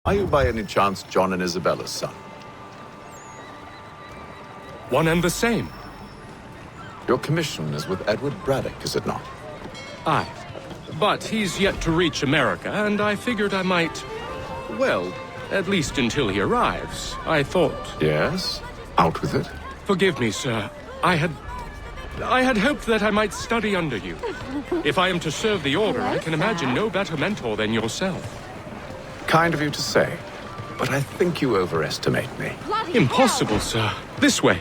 Are you by any chance John and Isabella's son? One and the same. Your commission is with Edward Braddock, is it not? Aye. But he's yet to reach America, and I figured I might... Well, at least until he arrives, I thought... Yes? Out with it. Forgive me, sir. I had hoped that I might study under you. If I am to serve the Order, I can imagine no better mentor than yourself. Kind of you to say, but I think you overestimate me. Impossible, sir. This way.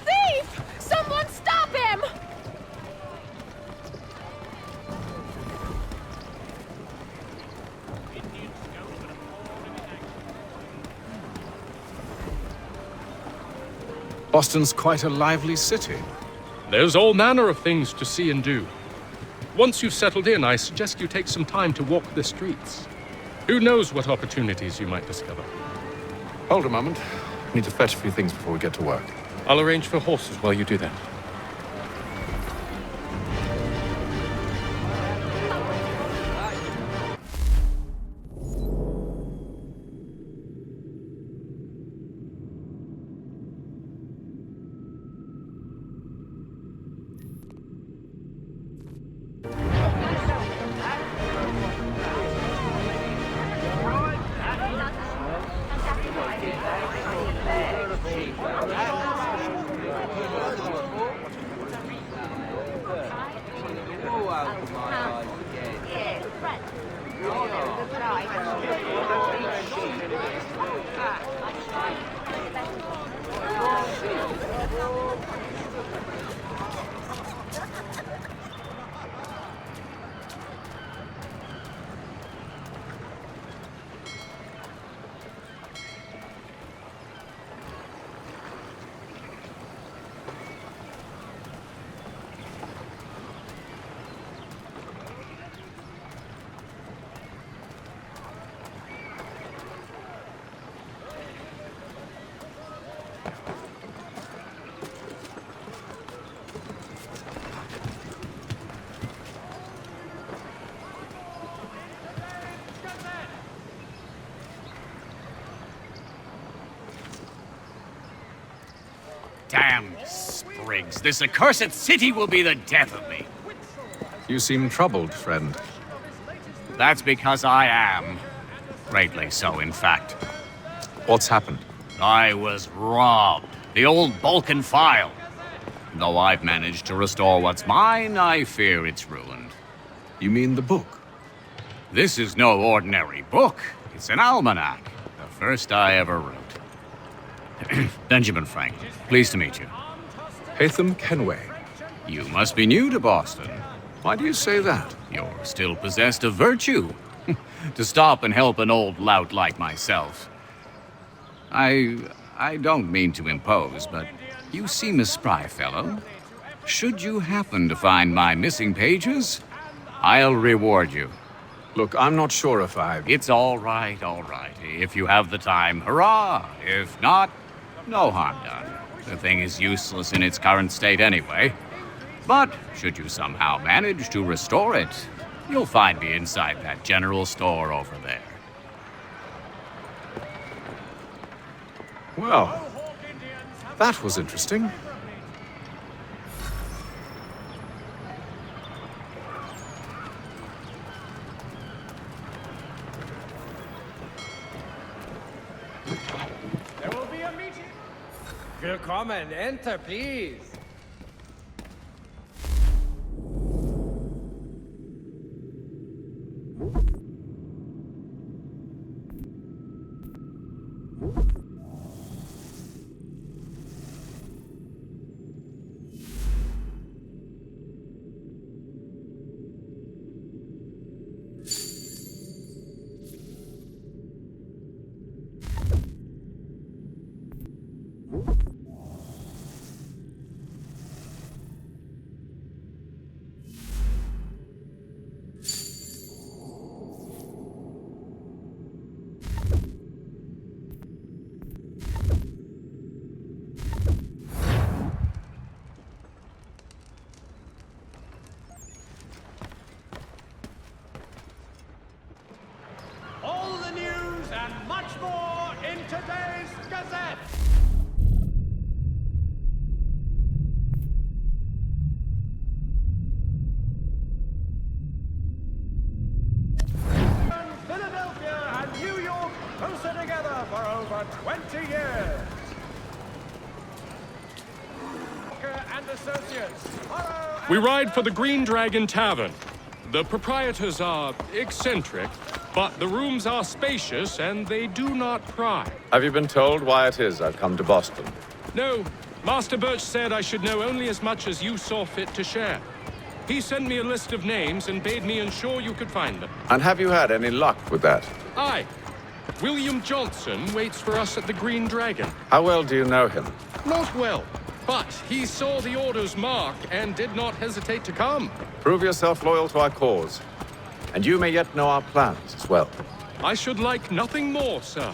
Thief! Someone stop him! Boston's quite a lively city. There's all manner of things to see and do. Once you've settled in, I suggest you take some time to walk the streets. Who knows what opportunities you might discover. Hold a moment. Need to fetch a few things before we get to work. I'll arrange for horses while you do that. Damn sprigs. This accursed city will be the death of me. You seem troubled, friend. That's because I am. Greatly so, in fact. What's happened? I was robbed. The old Balkan file. Though I've managed to restore what's mine, I fear it's ruined. You mean the book? This is no ordinary book. It's an almanac. The first I ever wrote. Benjamin Franklin, pleased to meet you. Hatham Kenway. You must be new to Boston. Why do you say that? You're still possessed of virtue. To stop and help an old lout like myself. I don't mean to impose, but you seem a spry fellow. Should you happen to find my missing pages, I'll reward you. Look, I'm not sure if I... It's all right, all right. If you have the time, hurrah. If not, no harm done. The thing is useless in its current state anyway. But should you somehow manage to restore it, you'll find me inside that general store over there. Well, that was interesting. There will be a meeting. Willkommen, enter, please. over 20 years. And associates, follow We ride for the Green Dragon Tavern. The proprietors are eccentric, but the rooms are spacious and they do not pry. Have you been told why it is I've come to Boston? No, Master Birch said I should know only as much as you saw fit to share. He sent me a list of names and bade me ensure you could find them. And have you had any luck with that? Aye. William Johnson waits for us at the Green Dragon. How well do you know him? Not well, but he saw the order's mark and did not hesitate to come. Prove yourself loyal to our cause. And you may yet know our plans as well. I should like nothing more, sir.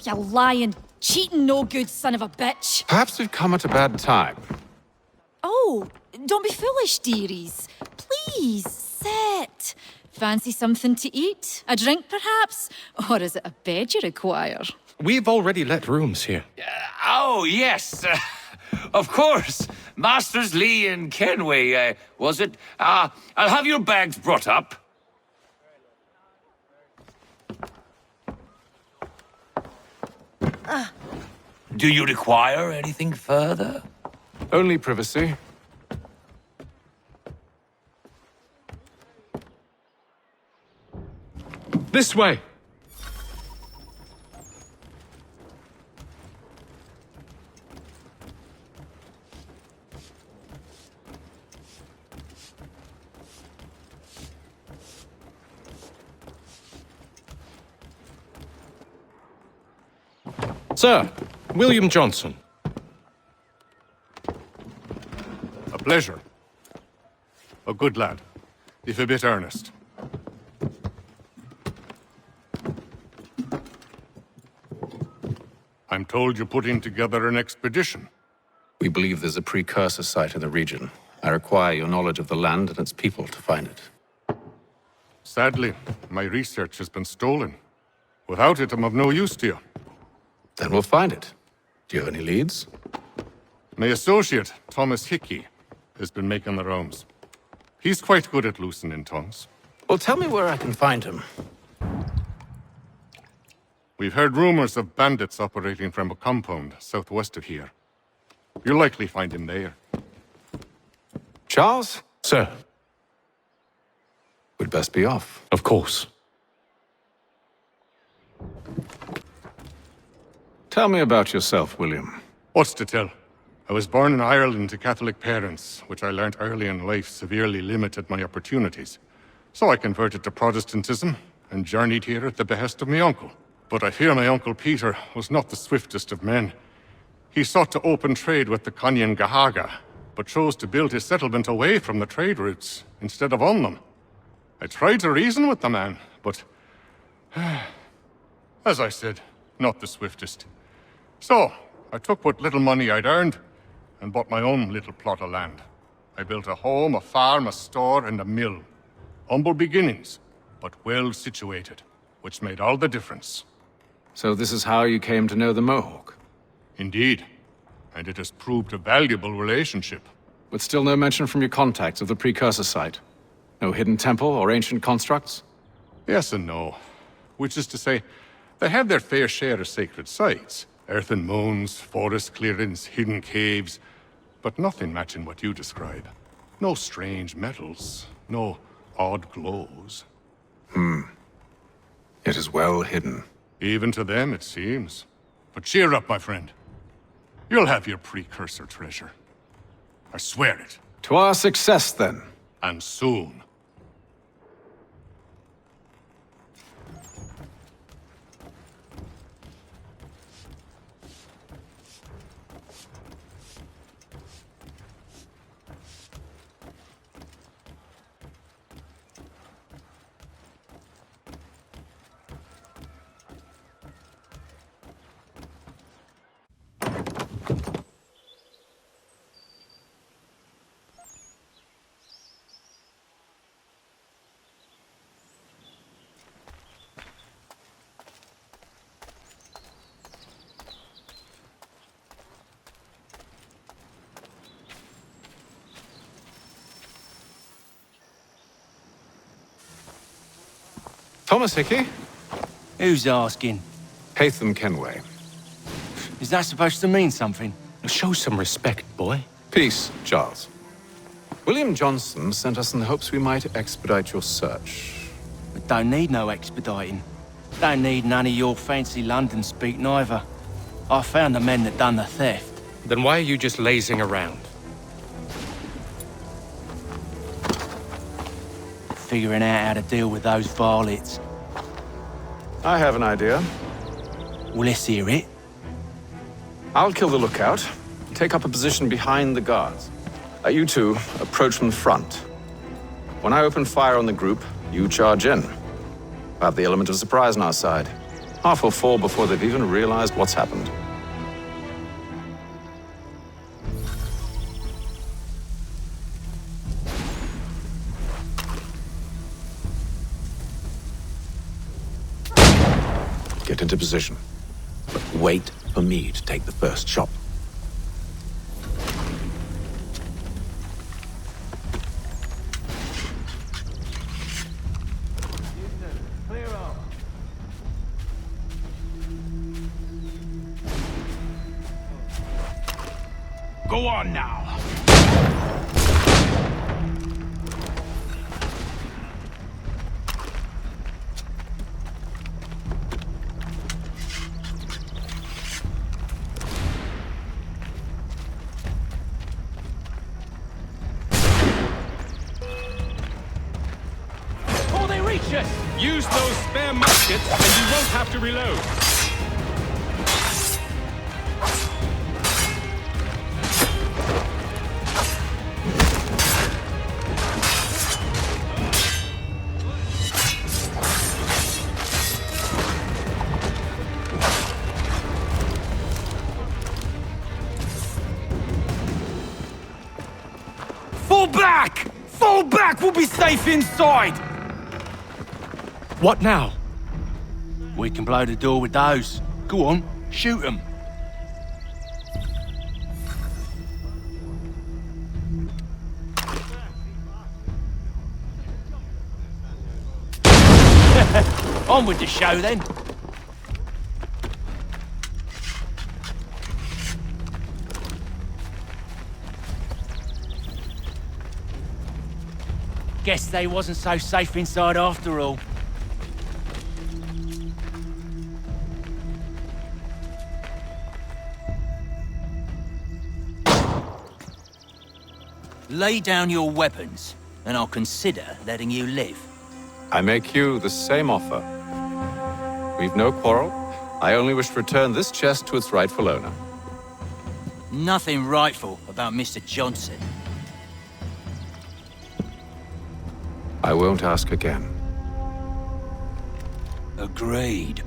You lying, cheating, no good son of a bitch. Perhaps we've come at a bad time. Oh, don't be foolish, dearies. Please, sit. Fancy something to eat? A drink, perhaps? Or is it a bed you require? We've already let rooms here. Oh, yes. Of course. Masters Lee and Kenway, was it? I'll have your bags brought up. Do you require anything further? Only privacy. This way. Sir, William Johnson. A pleasure. A good lad, if a bit earnest. I'm told you're putting together an expedition. We believe there's a precursor site in the region. I require your knowledge of the land and its people to find it. Sadly, my research has been stolen. Without it, I'm of no use to you. Then we'll find it. Do you have any leads? My associate, Thomas Hickey, has been making the rounds. He's quite good at loosening tongues. Well, tell me where I can find him. We've heard rumors of bandits operating from a compound southwest of here. You'll likely find him there. Charles? Sir, We'd best be off. of course. Tell me about yourself, William. What's to tell? I was born in Ireland to Catholic parents, which I learnt early in life severely limited my opportunities. So I converted to Protestantism and journeyed here at the behest of my uncle. But I fear my uncle Peter was not the swiftest of men. He sought to open trade with the Conyan Gahaga, but chose to build his settlement away from the trade routes instead of on them. I tried to reason with the man, but as I said, not the swiftest. So, I took what little money I'd earned and bought my own little plot of land. I built a home, a farm, a store, and a mill. Humble beginnings, but well situated, which made all the difference. So this is how you came to know the Mohawk? Indeed, and it has proved a valuable relationship. But still no mention from your contacts of the precursor site? No hidden temple or ancient constructs? Yes and no. Which is to say, they have their fair share of sacred sites. Earthen mounds, forest clearings, hidden caves, but nothing matching what you describe. No strange metals, no odd glows. It is well hidden. Even to them, it seems. But cheer up, my friend. You'll have your precursor treasure. I swear it. To our success, then. And soon. Thomas Hickey? Who's asking? Haytham Kenway. Is that supposed to mean something? Show some respect, boy. Peace, Charles. William Johnson sent us in the hopes we might expedite your search. We don't need no expediting. Don't need none of your fancy London speak neither. I found the men that done the theft. Then why are you just lazing around? Figuring out how to deal with those varlets. I have an idea. Well, let's hear it. I'll kill the lookout, take up a position behind the guards. You two approach from the front. When I open fire on the group, you charge in. We'll have the element of surprise on our side. Half will fall before they've even realized what's happened. Get into position. But wait for me to take the first shot. Go on now. Before they reach us! Use those spare muskets and you won't have to reload. Fall back! Fall back! We'll be safe inside! What now? We can blow the door with those. Go on, shoot them. On with the show then. Guess they wasn't so safe inside after all. Lay down your weapons, and I'll consider letting you live. I make you the same offer. We've no quarrel. I only wish to return this chest to its rightful owner. Nothing rightful about Mr. Johnson. I won't ask again. Agreed.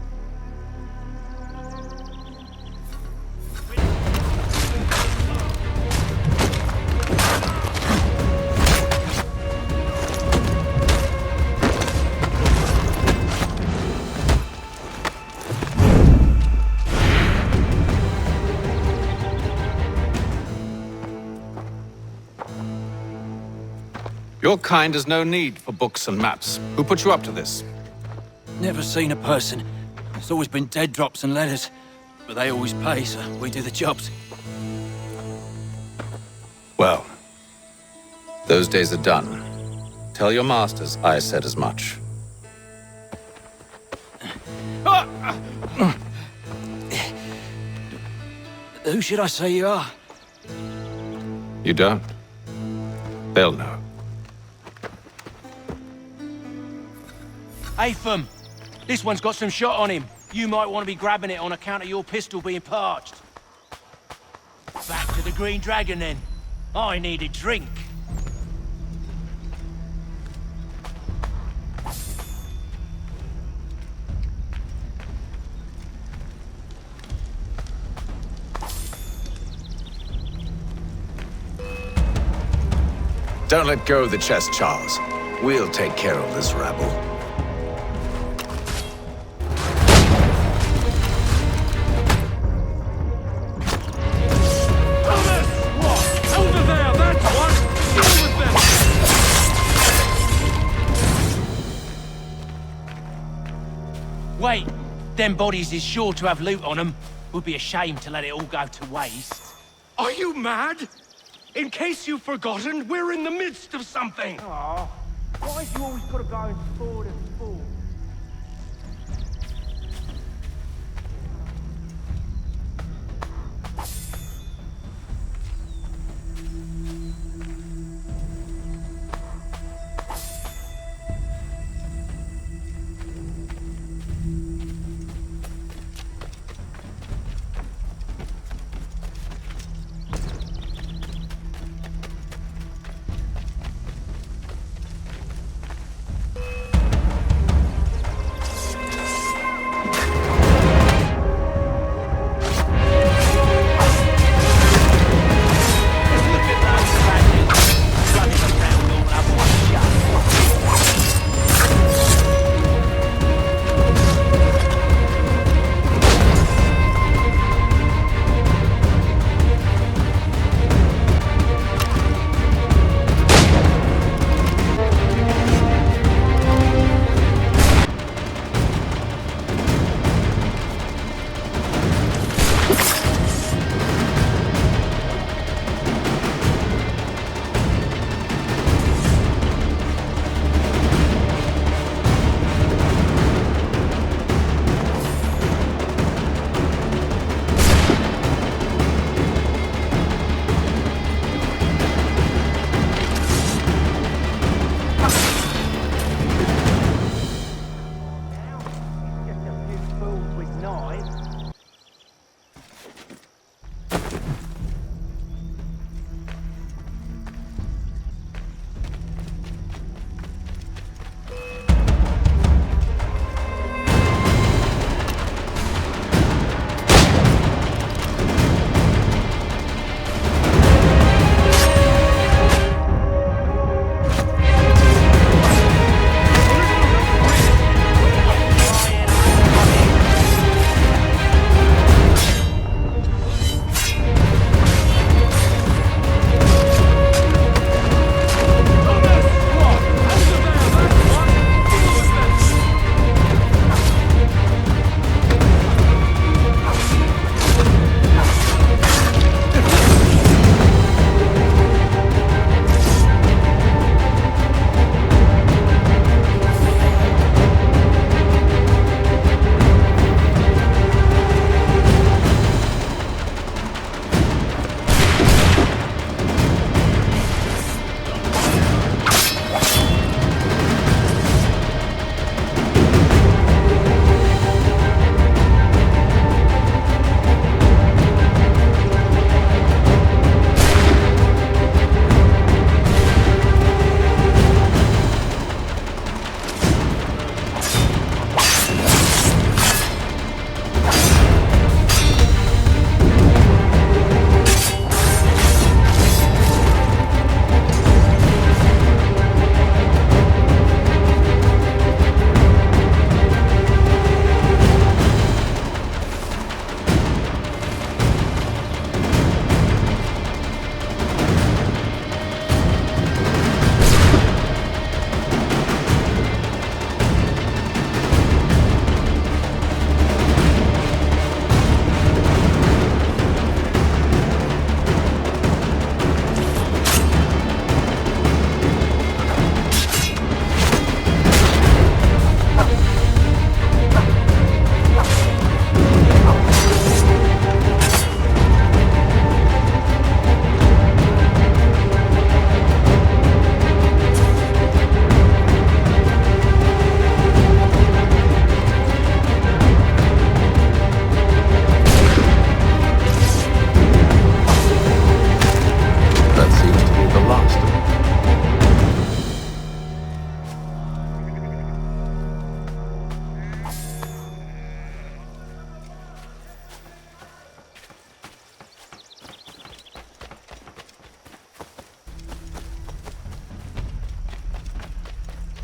Your kind has no need for books and maps. Who put you up to this? Never seen a person. It's always been dead drops and letters. But they always pay, so we do the jobs. Well, those days are done. Tell your masters I said as much. Who should I say you are? You don't? They'll know. Haytham, this one's got some shot on him. You might want to be grabbing it on account of your pistol being parched. Back to the Green Dragon then. I need a drink. Don't let go of the chest, Charles. We'll take care of this rabble. Over there, that's one! Deal with them! Them bodies is sure to have loot on them. Would be a shame to let it all go to waste. Are you mad? In case you've forgotten, we're in the midst of something. Aw, why have you always got to go and spoil the sport?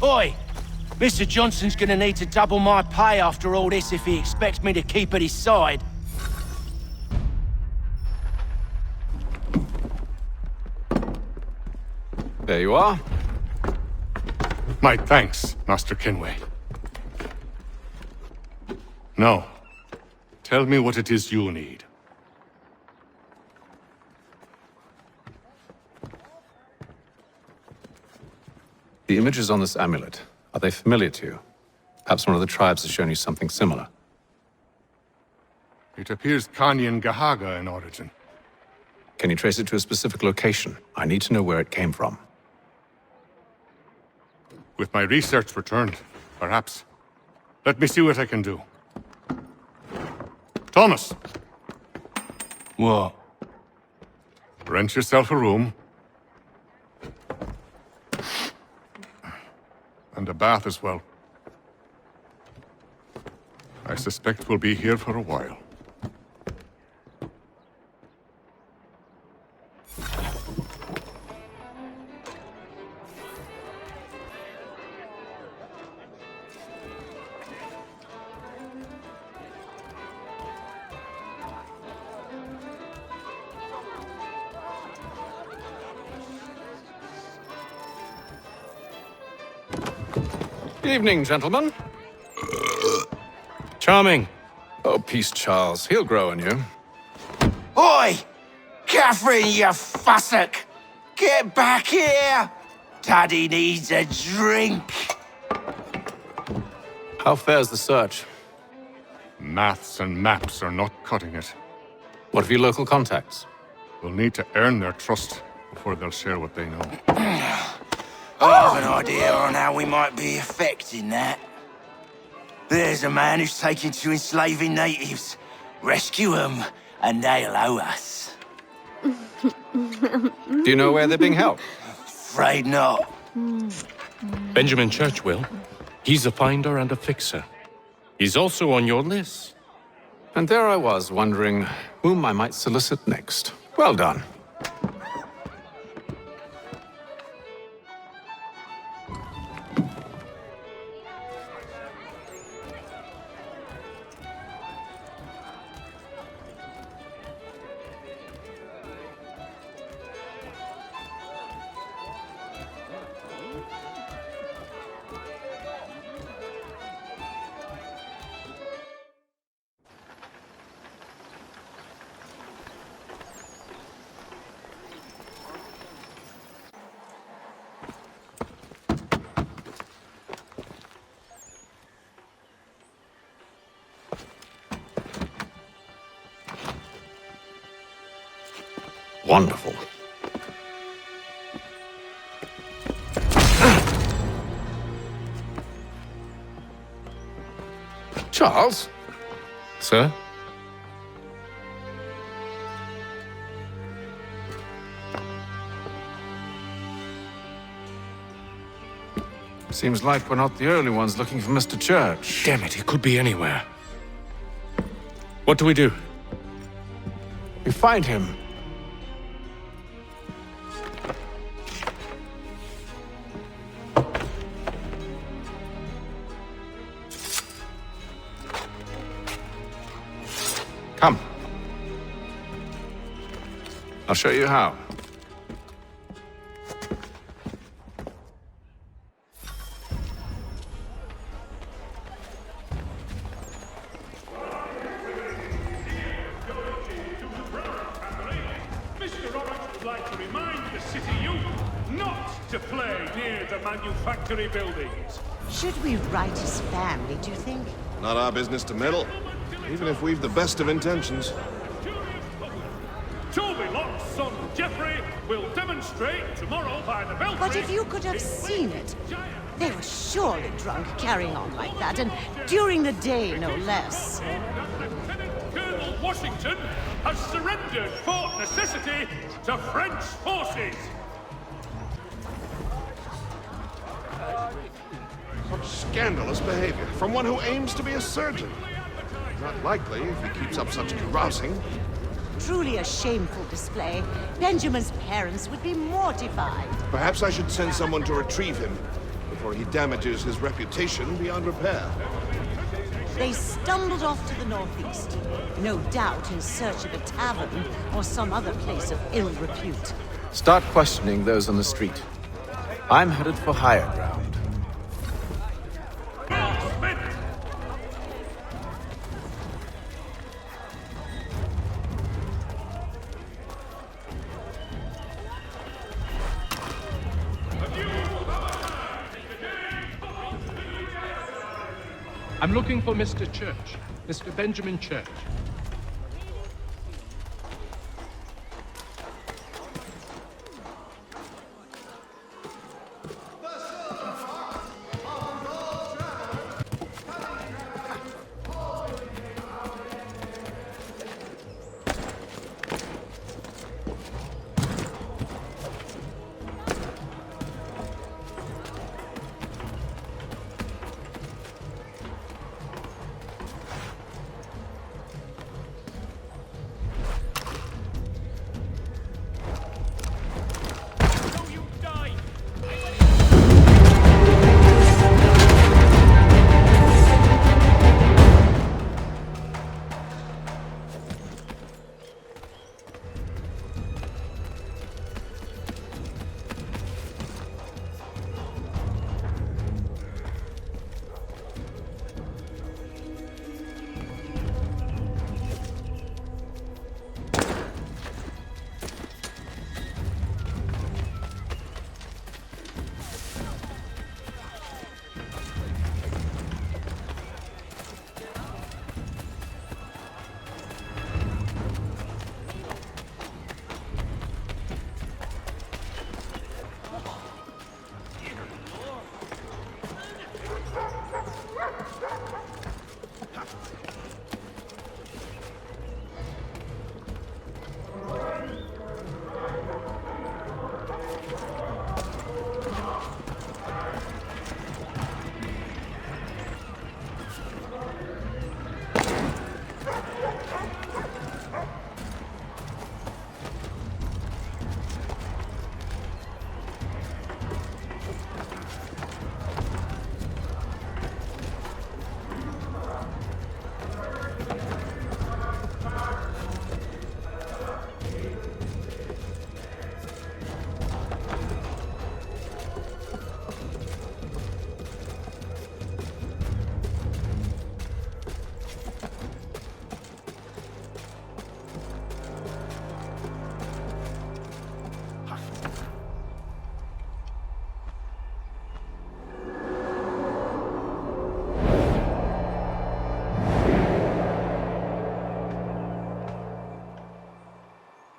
Oi! Mr. Johnson's gonna need to double my pay after all this if he expects me to keep at his side. There you are. My thanks, Master Kinway. No. Tell me what it is you need. The images on this amulet, are they familiar to you? Perhaps one of the tribes has shown you something similar. It appears Kanyan Gahaga in origin. Can you trace it to a specific location? I need to know where it came from. With my research returned, perhaps. Let me see what I can do. Thomas! What? Rent yourself a room. And a bath as well. I suspect we'll be here for a while. Evening, gentlemen. Charming. Oh, peace, Charles. He'll grow on you. Oi! Catherine, you fussock! Get back here! Daddy needs a drink. How fares the search? Maths and maps are not cutting it. What of your local contacts? We'll need to earn their trust before they'll share what they know. I have an idea on how we might be affecting that. There's a man who's taken to enslaving natives. Rescue them, and they'll owe us. Do you know where they're being held? Afraid not. Benjamin Church will. He's a finder and a fixer. He's also on your list. And there I was, wondering whom I might solicit next. Well done. Wonderful. Charles? Sir? Seems like we're not the only ones looking for Mr. Church. Damn it, he could be anywhere. What do we do? We find him. Come. I'll show you how. Mr. Orange would like to remind the city youth not to play near the manufactory buildings. Should we write his family, do you think? Not our business to meddle, even if we've the best of intentions. Toby Locke's son Geoffrey will demonstrate tomorrow by the belfry. But if you could have seen it, they were surely drunk carrying on like that, and during the day, no less. Lieutenant Colonel Washington has surrendered Fort Necessity to French forces. Such scandalous behavior from one who aims to be a surgeon. Not likely if he keeps up such carousing. Truly a shameful display. Benjamin's parents would be mortified. Perhaps I should send someone to retrieve him before he damages his reputation beyond repair. They stumbled off to the northeast, no doubt in search of a tavern or some other place of ill repute. Start questioning those on the street. I'm headed for higher ground. I'm looking for Mr. Church, Mr. Benjamin Church.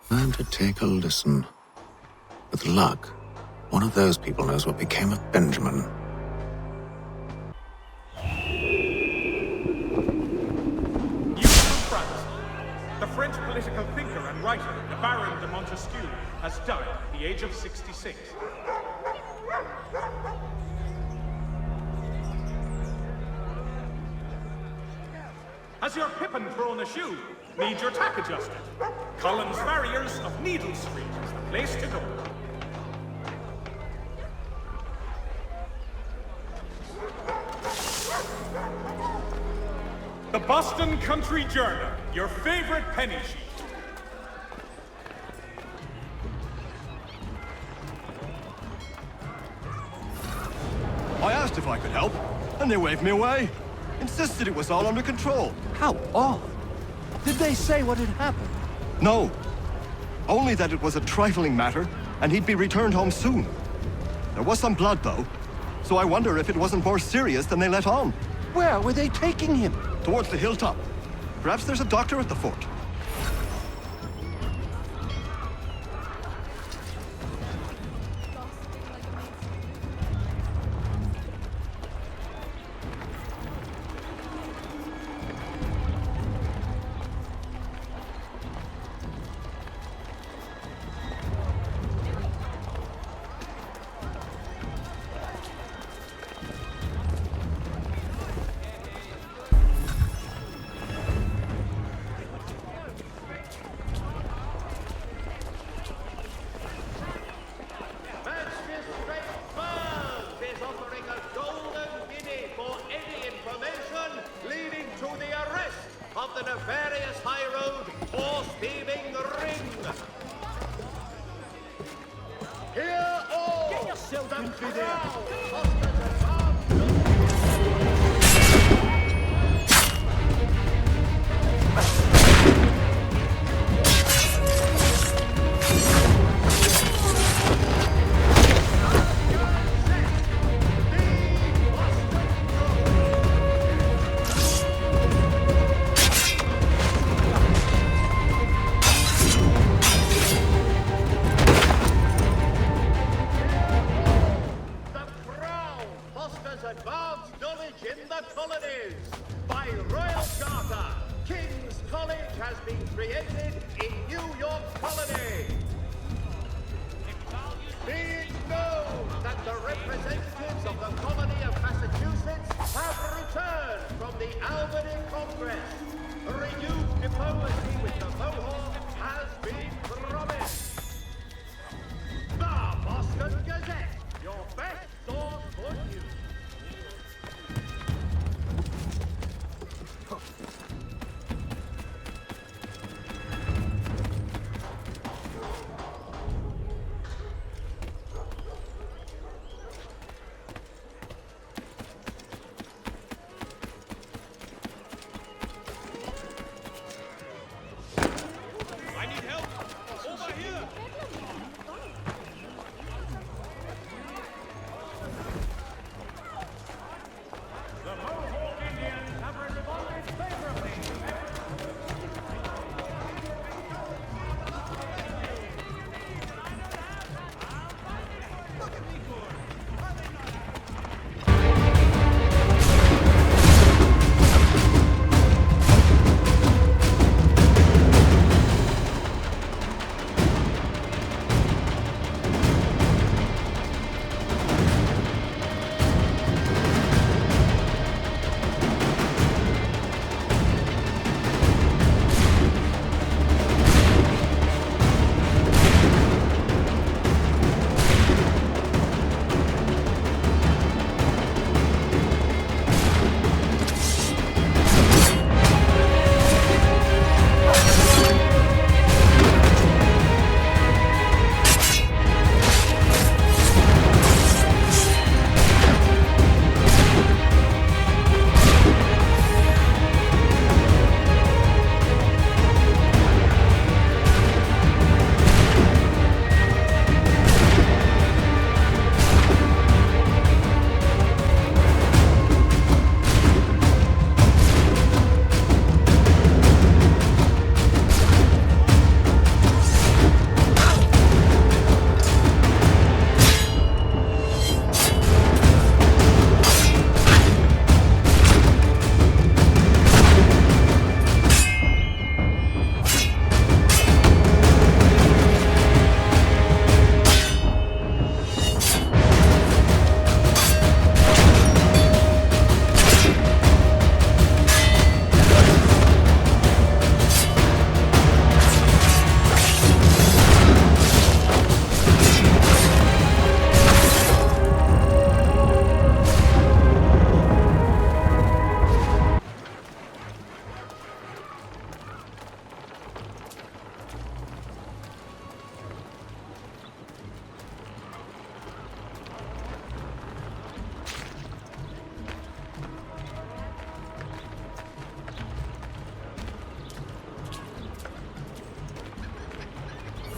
Time to take a listen. With luck, one of those people knows what became of Benjamin. News from France. The French political thinker and writer, the Baron de Montesquieu, has died at the age of 66. Has your pippin thrown a shoe? Need your tack adjusted? Collins Farriers of Needle Street is the place to go. The Boston Country Journal, your favorite penny sheet. I asked if I could help, and they waved me away. Insisted it was all under control. How odd. Did they say what had happened? No. Only that it was a trifling matter, and he'd be returned home soon. There was some blood, though, so I wonder if it wasn't more serious than they let on. Where were they taking him? Towards the hilltop. Perhaps there's a doctor at the fort.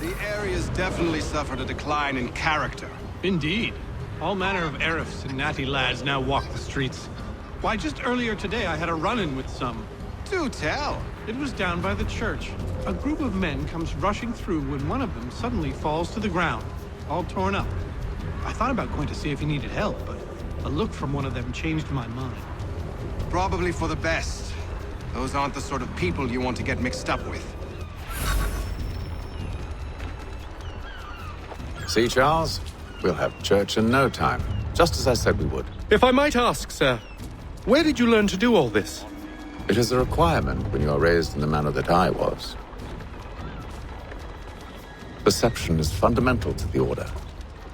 The area's definitely suffered a decline in character. Indeed. All manner of Arifs and natty lads now walk the streets. Why, just earlier today I had a run-in with some. Do tell. It was down by the church. A group of men comes rushing through when one of them suddenly falls to the ground, all torn up. I thought about going to see if he needed help, but a look from one of them changed my mind. Probably for the best. Those aren't the sort of people you want to get mixed up with. See, Charles? We'll have church in no time, just as I said we would. If I might ask, sir, where did you learn to do all this? It is a requirement when you are raised in the manner that I was. Perception is fundamental to the order.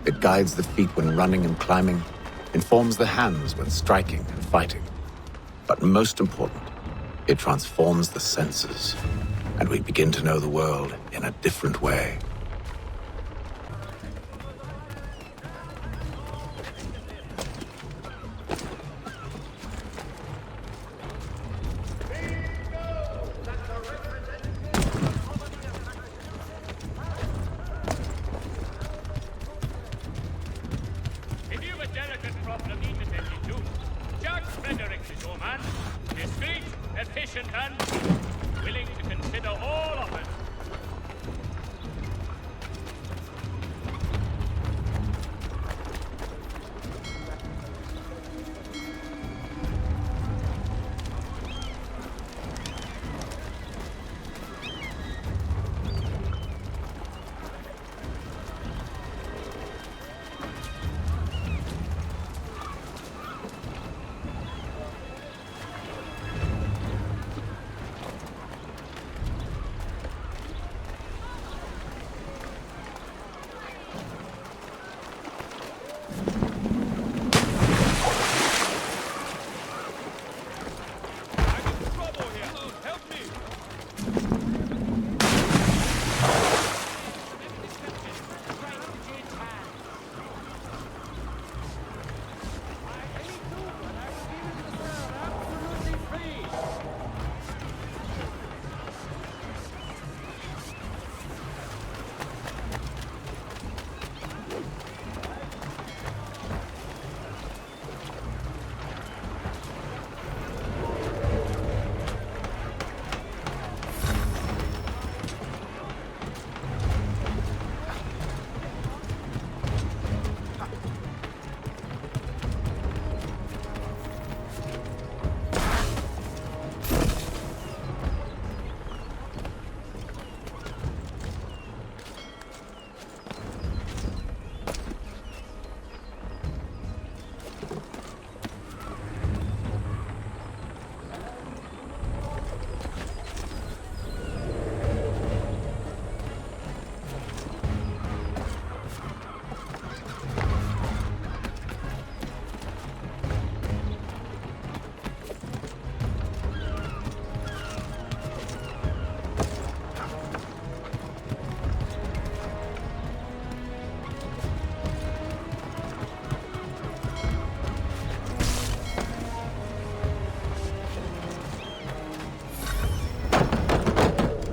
It guides the feet when running and climbing, informs the hands when striking and fighting. But most important, it transforms the senses, and we begin to know the world in a different way.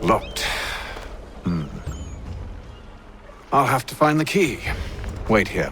Locked. I'll have to find the key. Wait here.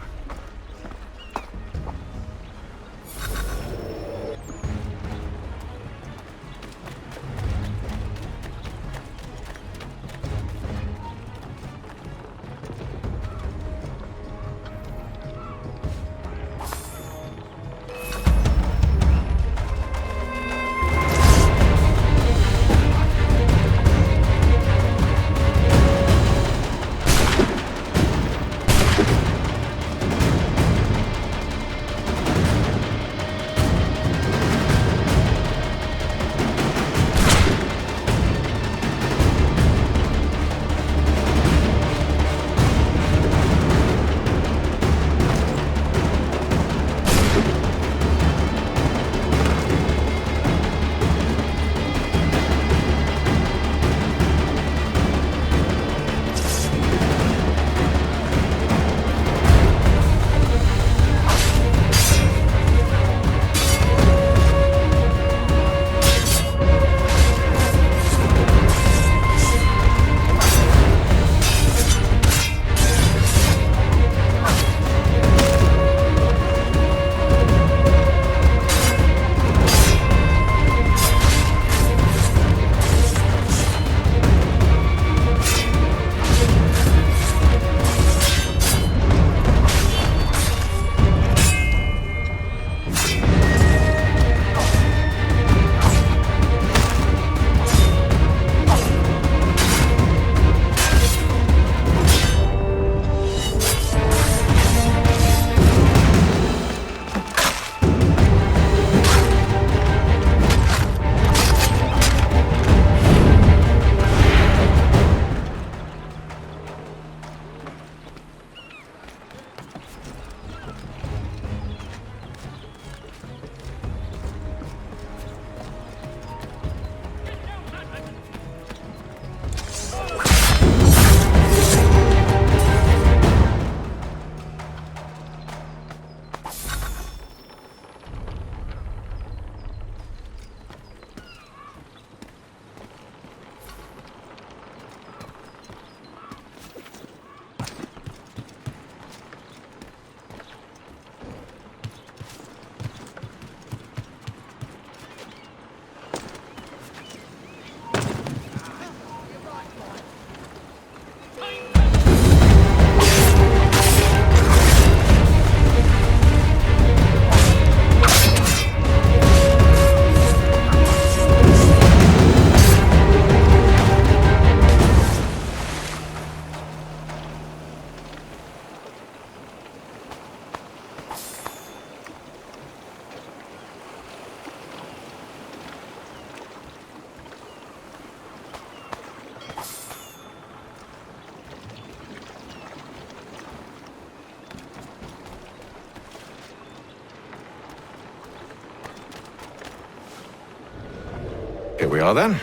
we are then.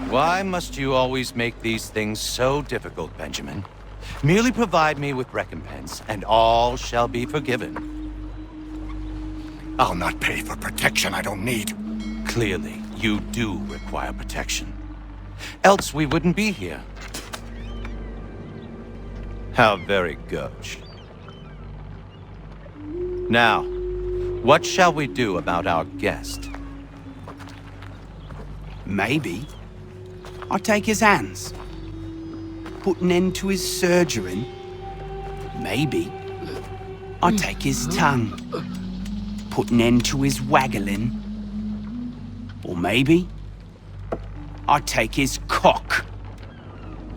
Why must you always make these things so difficult, Benjamin? Merely provide me with recompense, and all shall be forgiven. I'll not pay for protection I don't need. Clearly, you do require protection. Else we wouldn't be here. How very gauche. Now, what shall we do about our guest? Maybe I'll take his hands. Put an end to his surgering. Maybe I'll take his tongue. Put an end to his waggling. Or maybe I'll take his cock.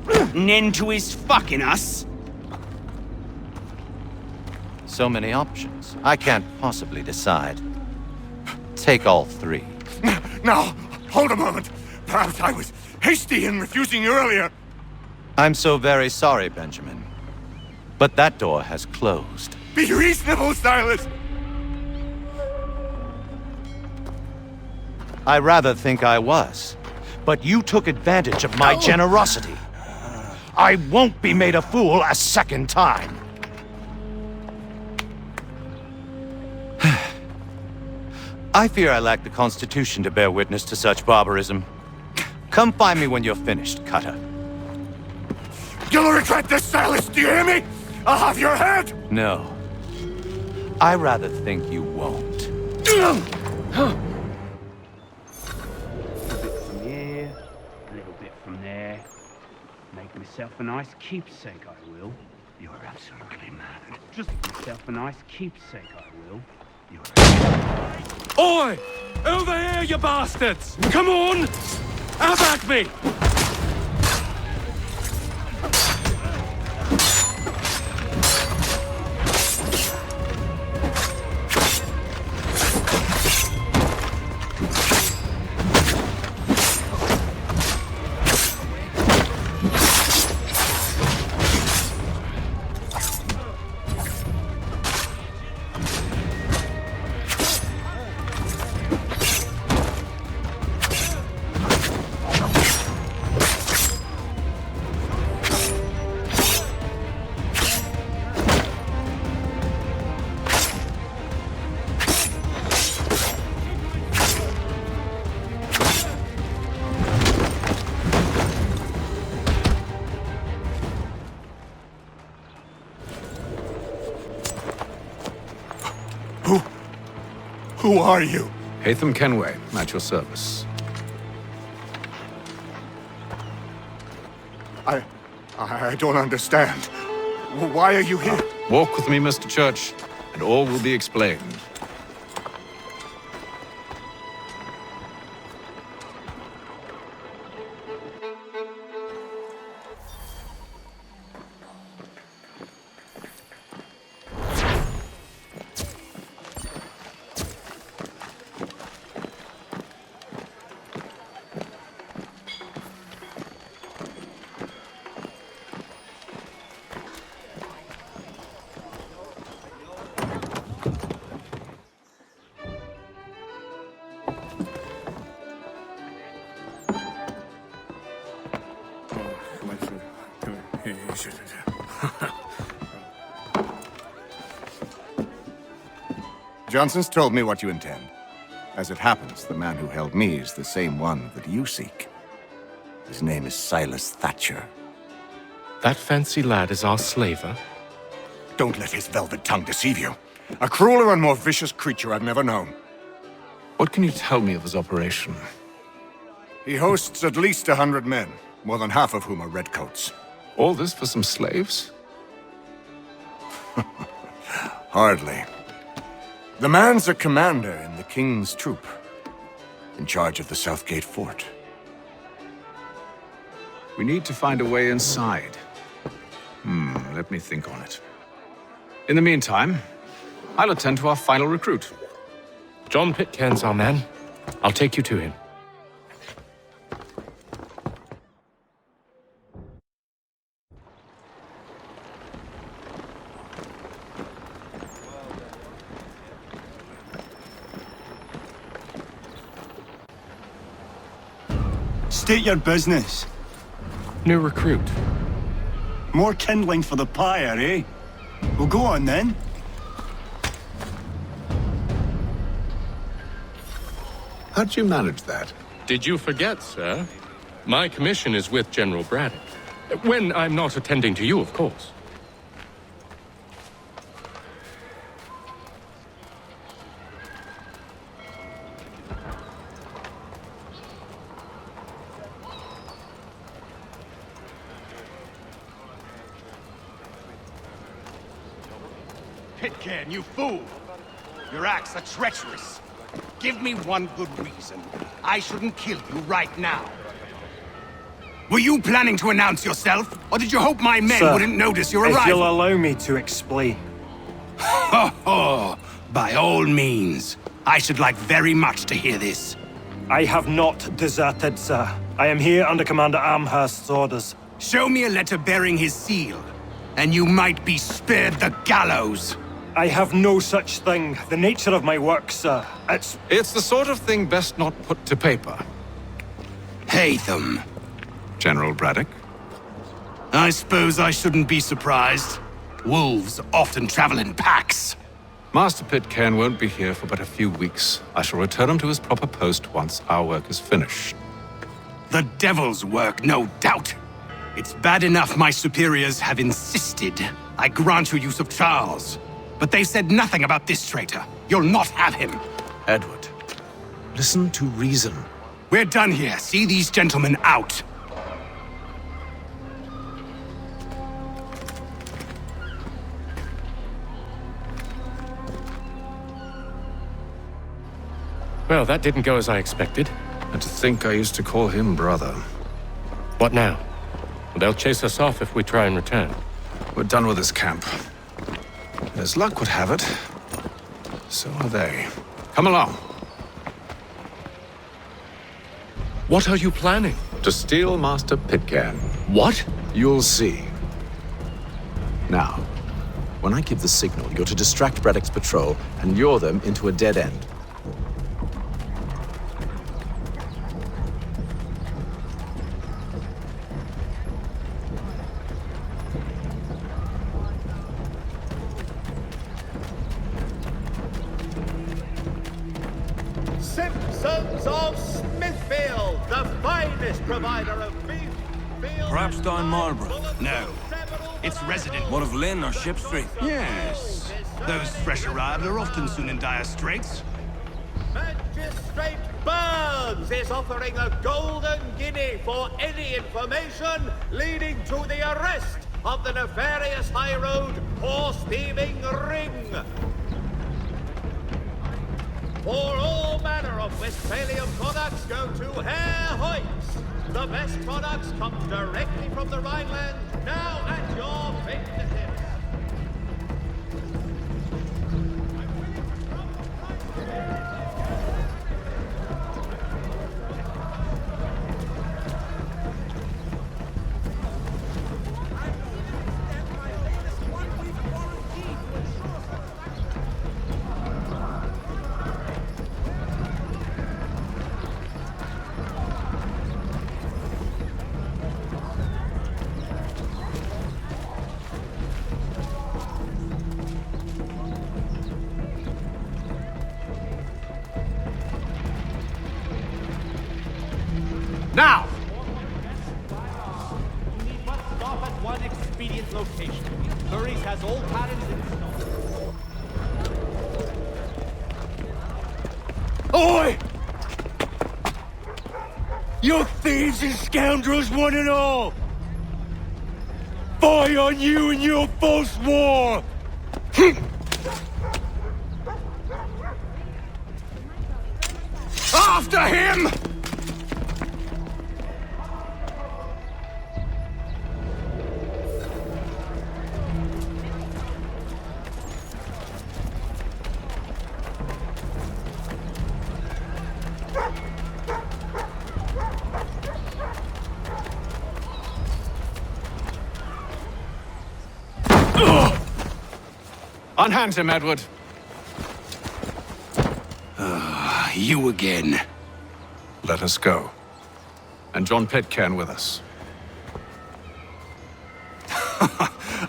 Put an end to his fucking us. So many options. I can't possibly decide. Take all three. Now, hold a moment. Perhaps I was hasty in refusing you earlier. I'm so very sorry, Benjamin. But that door has closed. Be reasonable, Silas! I rather think I was. But you took advantage of my generosity. I won't be made a fool a second time. I fear I lack the constitution to bear witness to such barbarism. Come find me when you're finished, Cutter. You'll regret this, Silas, do you hear me? I'll have your head! No. I rather think you won't. A bit from here, a little bit from there. Make myself a nice keepsake, I will. You're absolutely mad. Just make myself a nice keepsake, I will. Oi! Over here, you bastards! Come on! Have at me! Who are you? Hatham Kenway, at your service. I don't understand. Why are you here? Walk with me, Mr. Church, and all will be explained. Johnson's told me what you intend. As it happens, the man who held me is the same one that you seek. His name is Silas Thatcher. That fancy lad is our slaver? Don't let his velvet tongue deceive you. A crueler and more vicious creature I've never known. What can you tell me of his operation? He hosts at least 100 men, more than half of whom are redcoats. All this for some slaves? Hardly. The man's a commander in the King's troop, in charge of the Southgate Fort. We need to find a way inside. Let me think on it. In the meantime, I'll attend to our final recruit. John Pitcairn's our man. I'll take you to him. State your business. New recruit. More kindling for the pyre, eh? Well, go on then. How'd you manage that? Did you forget, sir? My commission is with General Braddock. When I'm not attending to you, of course. Pitcairn, you fool! Your acts are treacherous. Give me one good reason. I shouldn't kill you right now. Were you planning to announce yourself, or did you hope my men Sir, wouldn't notice your if arrival? you'll allow me to explain. Oh, by all means. I should like very much to hear this. I have not deserted, sir. I am here under Commander Amherst's orders. Show me a letter bearing his seal, and you might be spared the gallows. I have no such thing. The nature of my work, sir, It's the sort of thing best not put to paper. Hatham. General Braddock? I suppose I shouldn't be surprised. Wolves often travel in packs. Master Pitcairn won't be here for but a few weeks. I shall return him to his proper post once our work is finished. The devil's work, no doubt. It's bad enough my superiors have insisted I grant you use of Charles. But they said nothing about this traitor. You'll not have him. Edward, listen to reason. We're done here. See these gentlemen out. Well, that didn't go as I expected. And to think I used to call him brother. What now? They'll chase us off if we try and return. We're done with this camp. As luck would have it, so are they. Come along. What are you planning? To steal Master Pitcairn. What? You'll see. Now, when I give the signal, you're to distract Braddock's patrol and lure them into a dead end. Simpsons of Smithfield, the finest provider of beef, field... Perhaps down Marlborough? No. It's resident. What of Lynn or Ship Street? Yes. Those fresh arrived are often soon in dire straits. Magistrate Burns is offering a golden guinea for any information leading to the arrest of the nefarious high road horse thieving ring. For all manner of Westphalian products, go to Herr Hoyt's. The best products come directly from the Rhineland, now at your fingertips. Now! You need but stop at one expedient location. Murray's has all patterns in Oi! You thieves and scoundrels, one and all! Fire on you and your false war! After him! Unhand him, Edward. You again. Let us go. and John Pitcairn with us.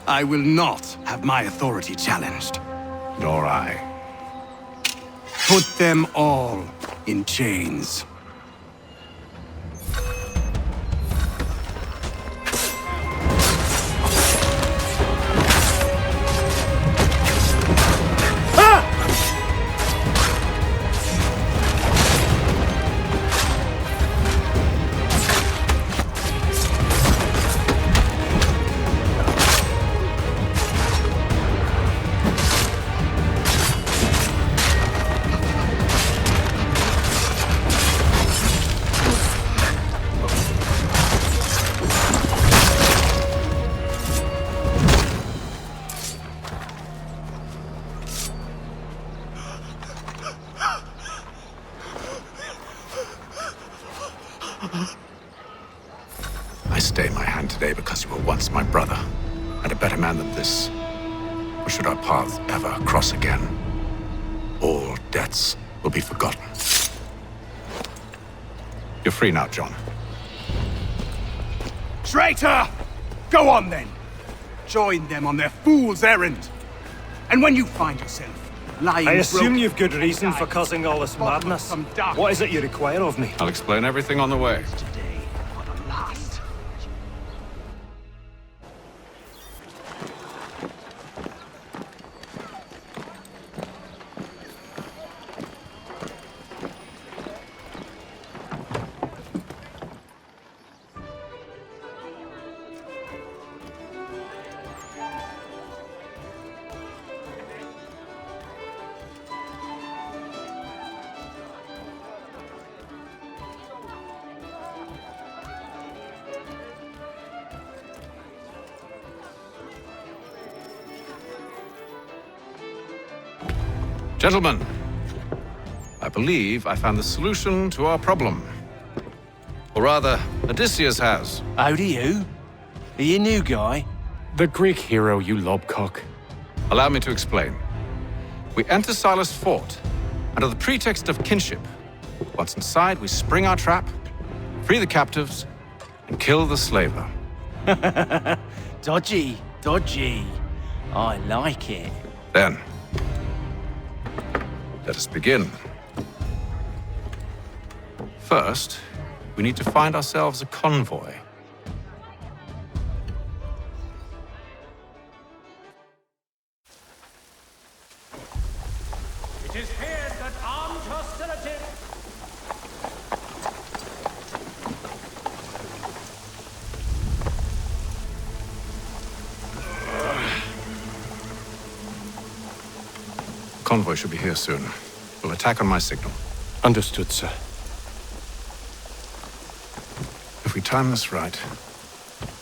I will not have my authority challenged. Nor I. Put them all in chains. I stay my hand today because you were once my brother, and a better man than this. Or should our paths ever cross again, all debts will be forgotten. You're free now, John. Traitor! Go on then. Join them on their fool's errand. And when you find yourself lying I assume broken, you've good reason for causing all this madness. What is it you require of me? I'll explain everything on the way. Gentlemen, I believe I found the solution to our problem. Or rather, Odysseus has. Oh, do you? Are you a new guy? The Greek hero, you lobcock. Allow me to explain. We enter Silas' fort under the pretext of kinship. Once inside, we spring our trap, free the captives, and kill the slaver. Dodgy, dodgy. I like it. Then, let us begin. First, we need to find ourselves a convoy. It is here that armed hostility... Convoy should be here soon. We'll attack on my signal. Understood, sir. If we time this right,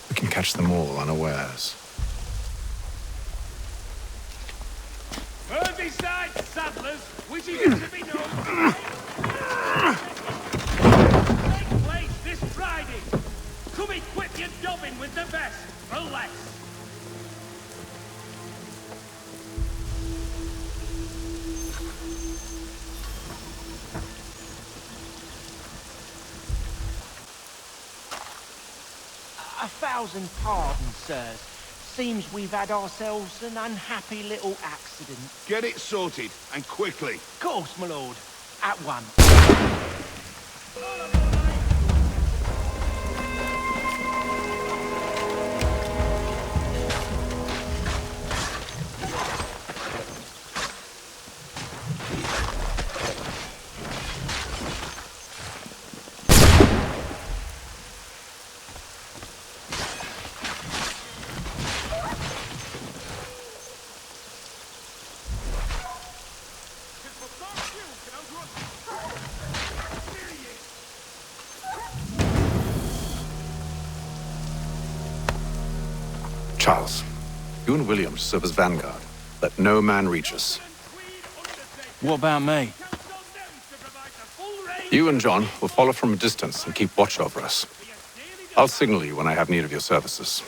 we can catch them all unawares. Merseyside saddlers, wishing it to be known. Take place this Friday. Come equip your dobbin with the best, for less. A thousand pardons, sirs. Seems we've had ourselves an unhappy little accident. Get it sorted, and quickly. Of course, my lord. At once. Charles, you and William serve as vanguard. Let no man reach us. What about me? You and John will follow from a distance and keep watch over us. I'll signal you when I have need of your services.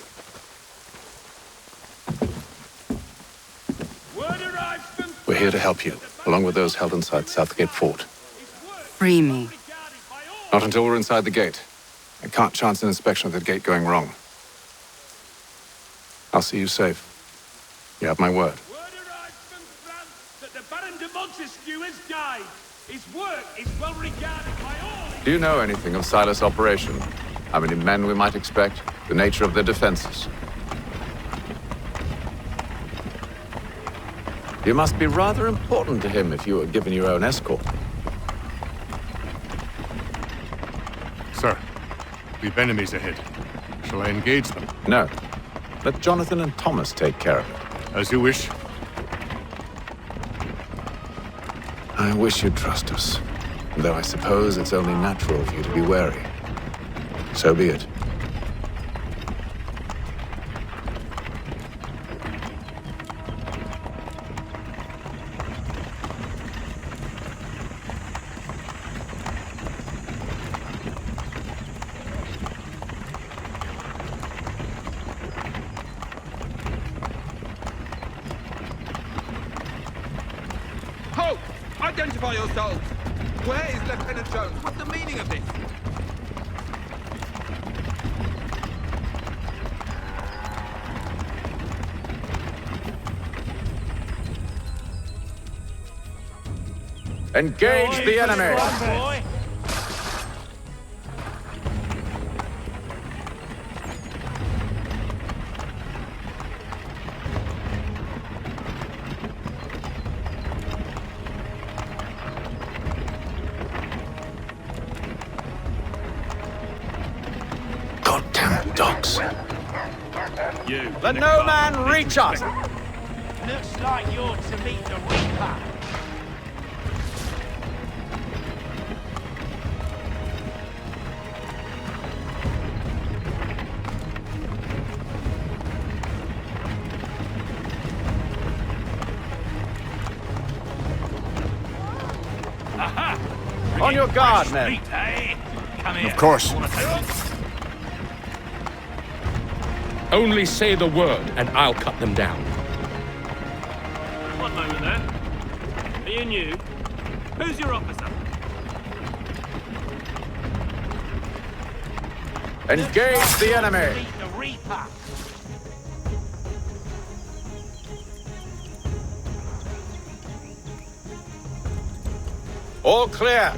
We're here to help you, along with those held inside Southgate Fort. Free me. Not until we're inside the gate. I can't chance an inspection of the gate going wrong. I'll see you safe. You have my word. Word arrived from France that the Baron de Montesquieu has died. His work is well regarded by all. Do you know anything of Silas' operation? How many men we might expect? The nature of their defenses? You must be rather important to him if you were given your own escort. Sir, we've enemies ahead. Shall I engage them? No. Let Jonathan and Thomas take care of it. As you wish. I wish you'd trust us. Though I suppose it's only natural for you to be wary. So be it. Halt! Identify yourselves! Where is Lieutenant Jones? What's the meaning of this? Engage the enemy! Goddamn dogs. Let no man reach us! Looks like you're to meet the Reaper. On your guard, men. Of course. Only say the word, and I'll cut them down. One moment there. Me and you. Who's your officer? Engage the enemy! Meet the Reaper. All clear.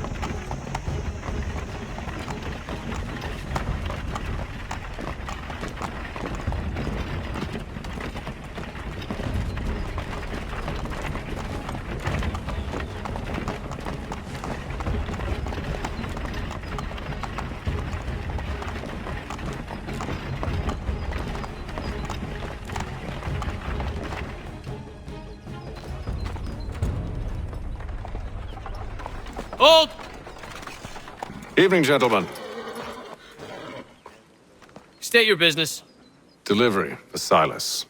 Hold! Evening, gentlemen. State your business. Delivery for Silas.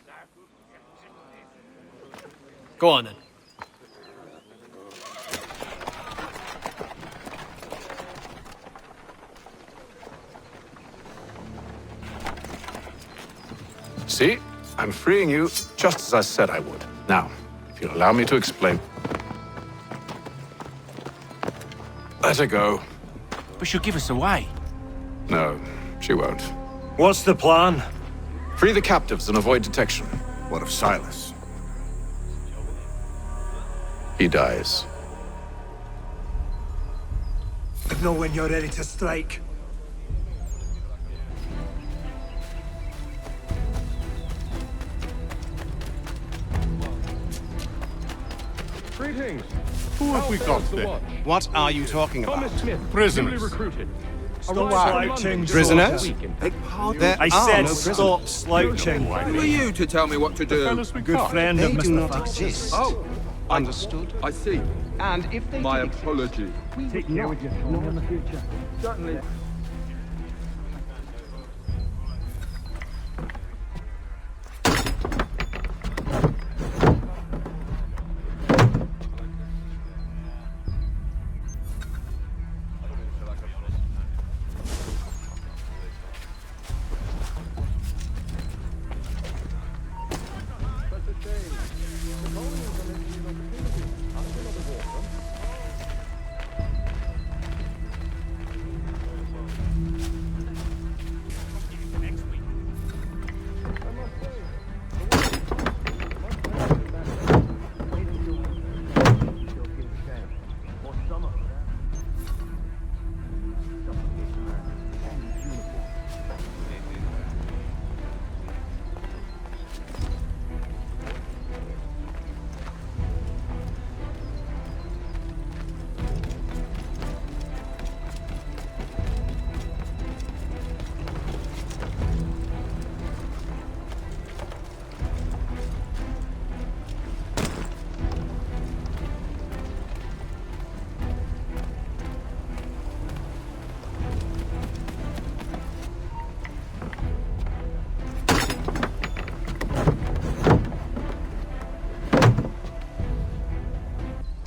Go on then. See? I'm freeing you just as I said I would. Now, if you'll allow me to explain. Let her go. But she'll give us away. No, she won't. What's the plan? Free the captives and avoid detection. What of Silas? He dies. I know when you're ready to strike. Greetings. Who have we got there? What are you talking about? Thomas Smith, Prisoners. newly recruited. Stop Arrived in slouching, London Prisoners? this weekend. There I are said no stop slouching. Who are you to tell me what to do? Good friend of They do Mr. not Fox. exist. Oh, Understood? I see. And if they My did exist, apology. we would not know in the future. Certainly.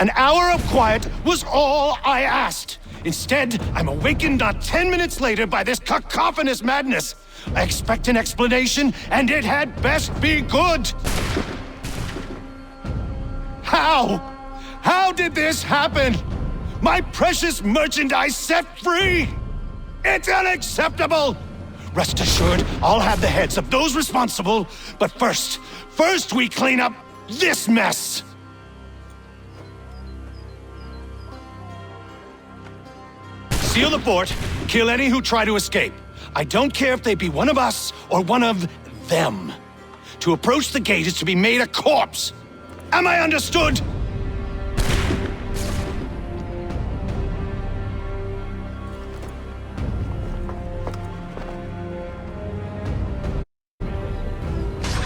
An hour of quiet was all I asked. Instead, I'm awakened not 10 minutes later by this cacophonous madness. I expect an explanation, and it had best be good. How? How did this happen? My precious merchandise set free? It's unacceptable! Rest assured, I'll have the heads of those responsible, but first we clean up this mess! Seal the fort, kill any who try to escape. I don't care if they be one of us or one of them. To approach the gate is to be made a corpse. Am I understood?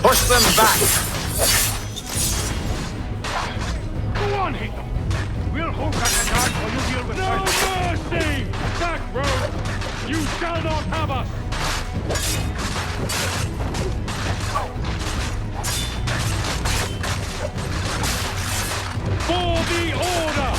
Push them back! Go on, hit them! We'll hold back the guard while you deal with no mercy! Back road! You shall not have us! For the order!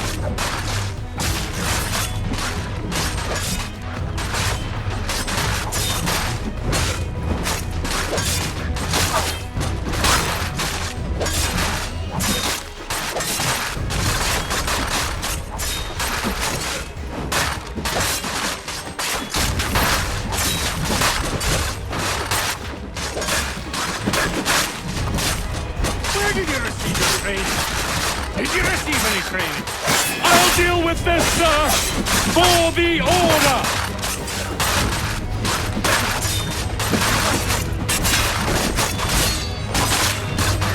Did you receive any training? I'll deal with this, sir! For the order!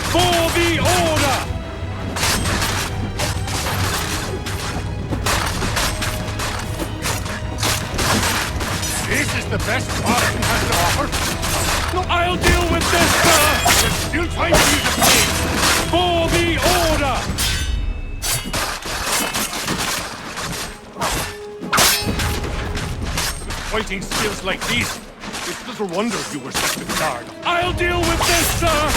For the order! This is the best Boston has to offer. No, I'll deal with this, sir! There's still time for you to play! For the order! Fighting skills like these, it's little wonder you were set to the guard. I'll deal with this, sir!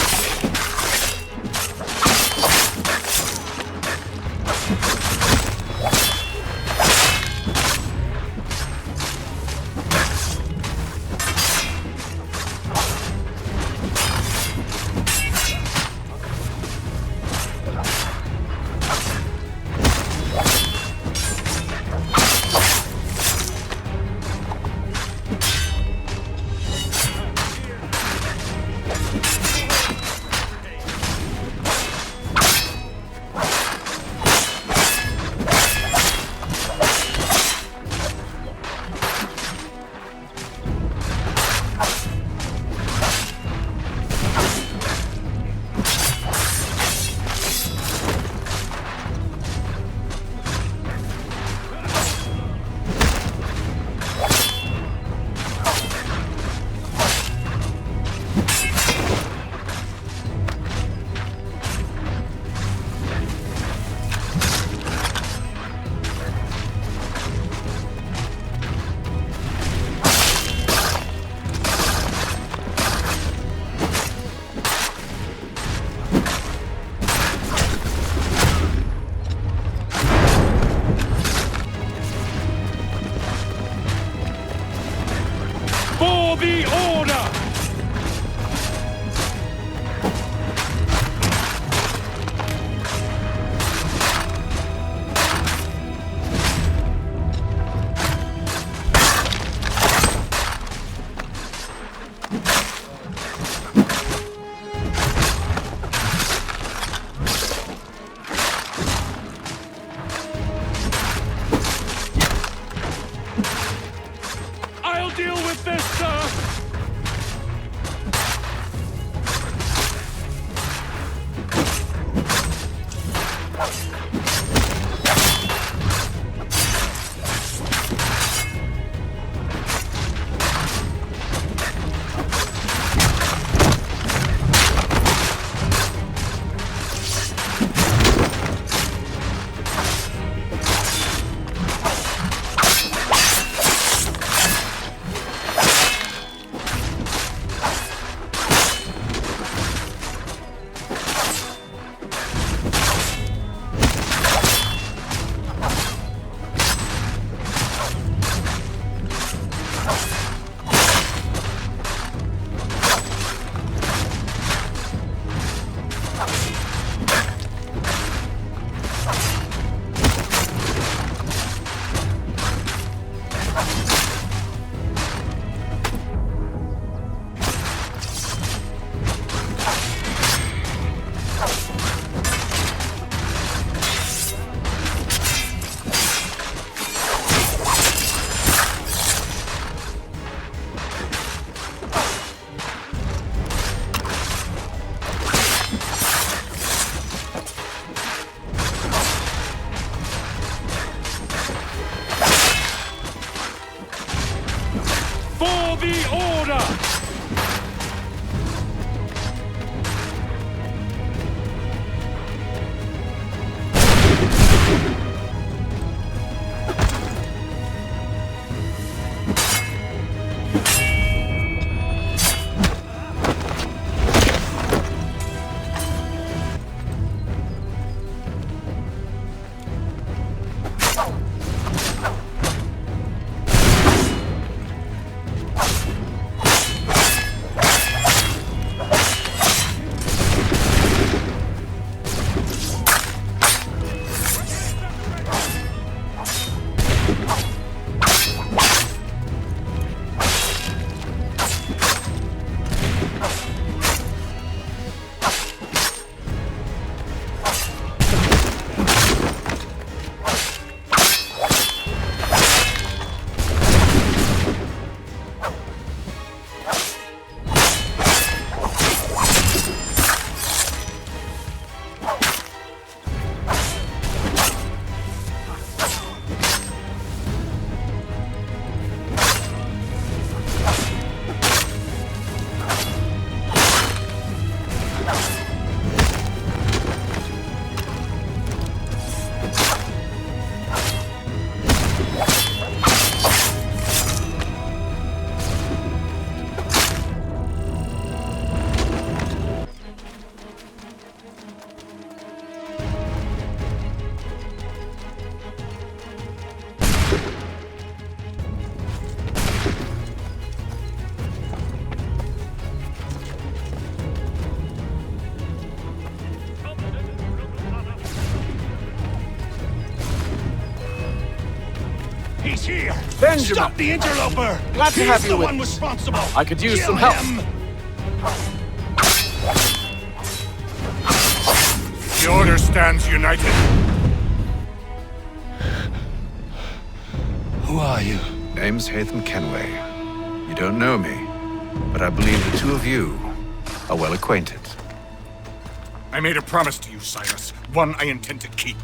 For the order! I'll deal with this, sir! the order! He's here! Benjamin! Stop the interloper! Glad to have you with He's the one responsible! I could use Kill some help. him. The Order stands united. Who are you? Name's Hatham Kenway. You don't know me, but I believe the two of you are well acquainted. I made a promise to you, Cyrus. One I intend to keep.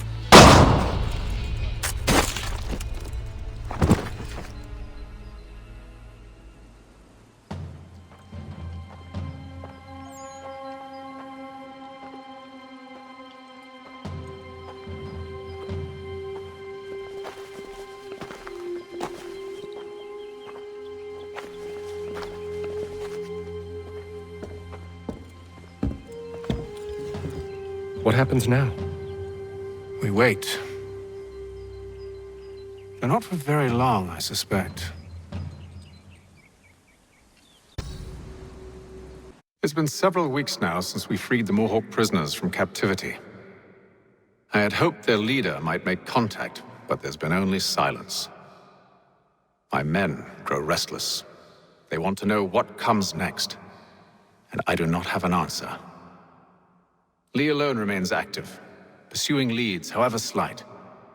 What happens now? We wait. But not for very long, I suspect. It's been several weeks now since we freed the Mohawk prisoners from captivity. I had hoped their leader might make contact, but there's been only silence. My men grow restless. They want to know what comes next, and I do not have an answer. Lee alone remains active, pursuing leads, however slight.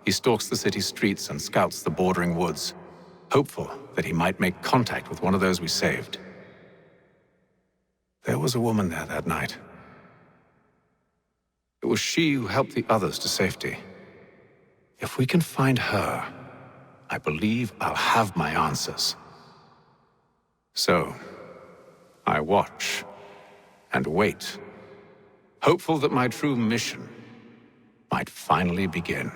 He stalks the city streets and scouts the bordering woods, hopeful that he might make contact with one of those we saved. There was a woman there that night. It was she who helped the others to safety. If we can find her, I believe I'll have my answers. So, I watch and wait, hopeful that my true mission might finally begin.